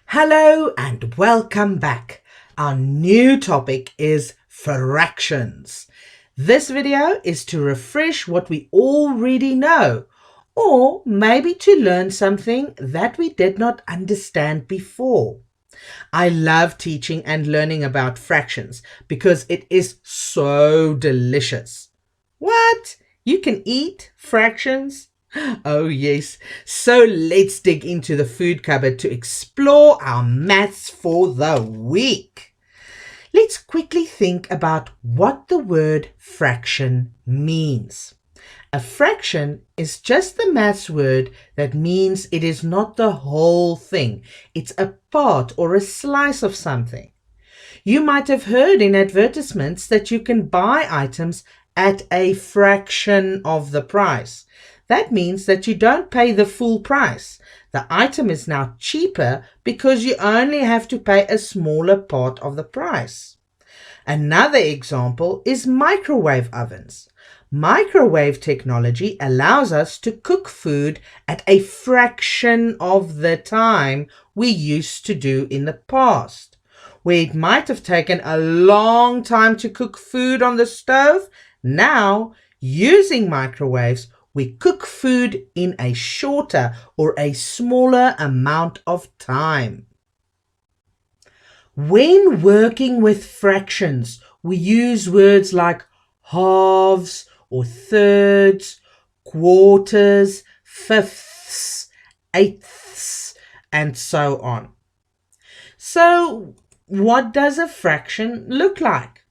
Hello and welcome back. Our new topic is fractions. This video is to refresh what we already know, or maybe to learn something that we did not understand before. I love teaching and learning about fractions because it is so delicious. What? You can eat fractions? Oh yes, so let's dig into the food cupboard to explore our maths for the week. Let's quickly think about what the word fraction means. A fraction is just the maths word that means it is not the whole thing. It's a part or a slice of something. You might have heard in advertisements that you can buy items at a fraction of the price. That means that you don't pay the full price. The item is now cheaper because you only have to pay a smaller part of the price. Another example is microwave ovens. Microwave technology allows us to cook food at a fraction of the time we used to do in the past. Where it might have taken a long time to cook food on the stove, now, using microwaves, we cook food in a shorter or a smaller amount of time. When working with fractions, we use words like halves or thirds, quarters, fifths, eighths, and so on. So, what does a fraction look like?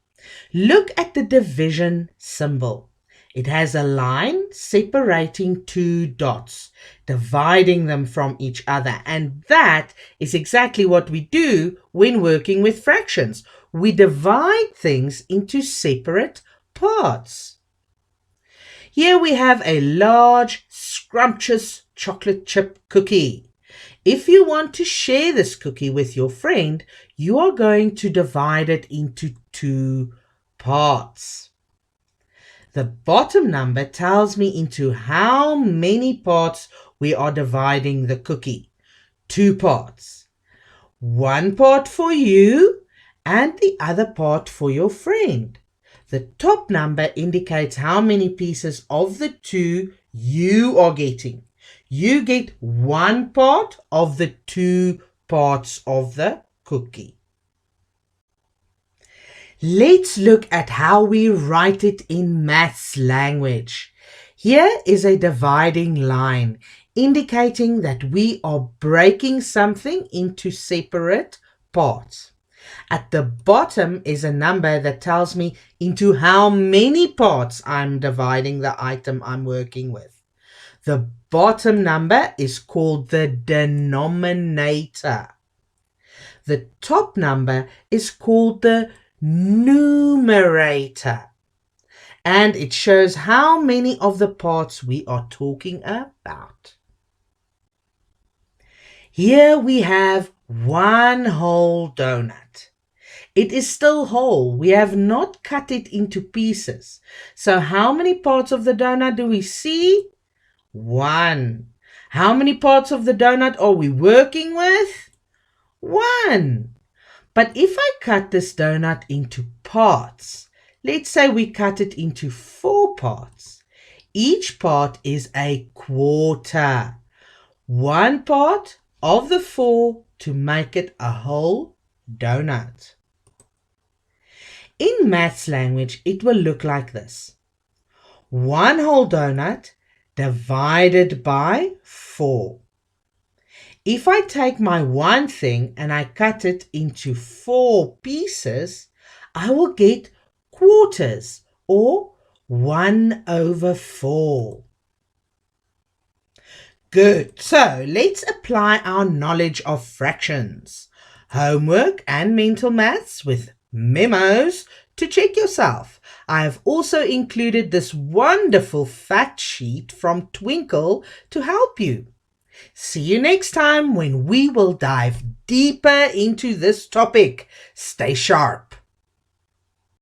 Look at the division symbol. It has a line separating two dots, dividing them from each other. And that is exactly what we do when working with fractions. We divide things into separate parts. Here we have a large, scrumptious chocolate chip cookie. If you want to share this cookie with your friend, you are going to divide it into two parts. The bottom number tells me into how many parts we are dividing the cookie. 2 parts. 1 part for you and the other part for your friend. The top number indicates how many pieces of the 2 you are getting. You get 1 part of the 2 parts of the cookie. Let's look at how we write it in maths language. Here is a dividing line indicating that we are breaking something into separate parts. At the bottom is a number that tells me into how many parts I'm dividing the item I'm working with. The bottom number is called the denominator. The top number is called the numerator, and it shows how many of the parts we are talking about. Here we have one whole donut. It is still whole. We have not cut it into pieces. So how many parts of the donut do we see? 1. How many parts of the donut are we working with? 1. But if I cut this donut into parts, let's say we cut it into 4 parts. Each part is a quarter. 1 part of the 4 to make it a whole donut. In maths language, it will look like this. 1 whole donut divided by 4. If I take my one thing and I cut it into 4 pieces, I will get quarters or 1/4. Good, so let's apply our knowledge of fractions. Homework and mental maths with memos to check yourself. I have also included this wonderful fact sheet from Twinkle to help you. See you next time when we will dive deeper into this topic. Stay sharp.